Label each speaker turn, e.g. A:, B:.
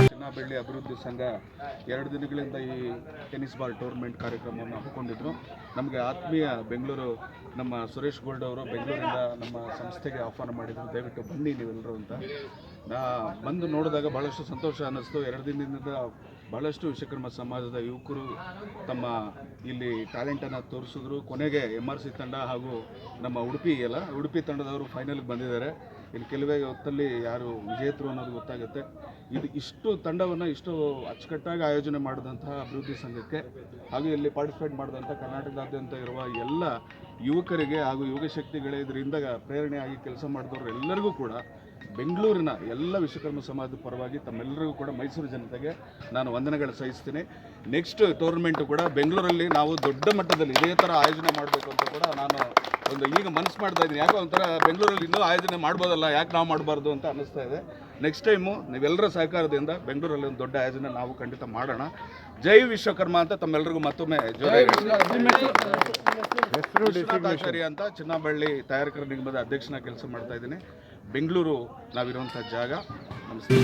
A: ಚಿನ್ನಬೆಳ್ಳಿ ಅಭಿವೃದ್ಧಿ ಸಂಘ 2 ದಿನಗಳಿಂದ ಈ ಟೆನ್ನಿಸ್ ಬಾಲ್ ಟೂರ್ನಮೆಂಟ್ ಕಾರ್ಯಕ್ರಮವನ್ನು ಹಮ್ಮಿಕೊಂಡಿದ್ರು. ನಮಗೆ ಆತ್ಮೀಯ ಬೆಂಗಳೂರು ನಮ್ಮ ಸುರೇಶ್ ಗೋಲ್ಡ್ ಅವರು ಬೆಂಗಳೂರಿಂದ ನಮ್ಮ ಸಂಸ್ಥೆಗೆ ಆಹ್ವಾನ ಮಾಡಿದರು, ದಯವಿಟ್ಟು ಬನ್ನಿ ನೀವೆಲ್ಲರೂ ಅಂತ. ಬಂದು ನೋಡಿದಾಗ ಭಾಳಷ್ಟು ಸಂತೋಷ ಅನ್ನಿಸ್ತು. 2 ದಿನದಿಂದ ಭಾಳಷ್ಟು ವಿಶ್ವಕರ್ಮ ಸಮಾಜದ ಯುವಕರು ತಮ್ಮ ಇಲ್ಲಿ ಟ್ಯಾಲೆಂಟನ್ನು ತೋರಿಸಿದ್ರು. ಕೊನೆಗೆ MRC ತಂಡ ಹಾಗೂ ನಮ್ಮ ಉಡುಪಿ ತಂಡದವರು ಫೈನಲ್ಗೆ ಬಂದಿದ್ದಾರೆ. ಇನ್ನು ಕೆಲವೇ ಹೊತ್ತಲ್ಲಿ ಯಾರು ವಿಜೇತರು ಅನ್ನೋದು ಗೊತ್ತಾಗುತ್ತೆ. ಇಷ್ಟು ತಂಡವನ್ನು ಇಷ್ಟು ಅಚ್ಚುಕಟ್ಟಾಗಿ ಆಯೋಜನೆ ಮಾಡಿದಂತಹ ಅಭಿವೃದ್ಧಿ ಸಂಘಕ್ಕೆ ಹಾಗೂ ಇಲ್ಲಿ ಪಾರ್ಟಿಸಿಪೇಟ್ ಮಾಡಿದಂಥ ಕರ್ನಾಟಕದಾದ್ಯಂತ ಇರುವ ಎಲ್ಲ ಯುವಕರಿಗೆ ಹಾಗೂ ಯುವ ಶಕ್ತಿಗಳೇ ಇದರಿಂದ ಪ್ರೇರಣೆಯಾಗಿ ಕೆಲಸ ಮಾಡಿದವರು ಎಲ್ಲರಿಗೂ ಕೂಡ ಬೆಂಗಳೂರಿನ ಎಲ್ಲ ವಿಶ್ವಕರ್ಮ ಸಮಾಜದ ಪರವಾಗಿ ತಮ್ಮೆಲ್ಲರಿಗೂ ಕೂಡ ಮೈಸೂರು ಜನತೆಗೆ ನಾನು ವಂದನೆಗಳು ಸಲ್ಲಿಸ್ತೀನಿ. ನೆಕ್ಸ್ಟ್ ಟೂರ್ನಮೆಂಟು ಕೂಡ ಬೆಂಗಳೂರಲ್ಲಿ ನಾವು ದೊಡ್ಡ ಮಟ್ಟದಲ್ಲಿ ಇದೇ ಥರ ಆಯೋಜನೆ ಮಾಡಬೇಕು ಅಂತ ಕೂಡ ನಾನು ಈಗ ಮನಸ್ಸು ಮಾಡ್ತಾ ಇದ್ದೀನಿ. ಯಾಕೋ ಒಂಥರ ಬೆಂಗಳೂರಲ್ಲಿ ಇನ್ನೂ ಆಯೋಜನೆ ಮಾಡ್ಬೋದಲ್ಲ, ಯಾಕೆ ನಾವು ಮಾಡಬಾರ್ದು ಅಂತ ಅನ್ನಿಸ್ತಾ ಇದೆ. ನೆಕ್ಸ್ಟ್ ಟೈಮು ನೀವೆಲ್ಲರ ಸಹಕಾರದಿಂದ ಬೆಂಗಳೂರಲ್ಲಿ ಒಂದು ದೊಡ್ಡ ಆಯೋಜನೆ ನಾವು ಖಂಡಿತ ಮಾಡೋಣ. ಜೈ ವಿಶ್ವಕರ್ಮ ಅಂತ ತಮ್ಮೆಲ್ಲರಿಗೂ ಮತ್ತೊಮ್ಮೆ ಆಚಾರ್ಯ ಅಂತ ಚಿನ್ನಬೆಳ್ಳಿ ತಯಾರಕರ ನಿಗಮದ ಅಧ್ಯಕ್ಷನ ಕೆಲಸ ಮಾಡ್ತಾ ಇದ್ದೀನಿ. ಬೆಂಗಳೂರು ನಾವಿರುವಂಥ ಜಾಗ. ನಮಸ್ತೆ.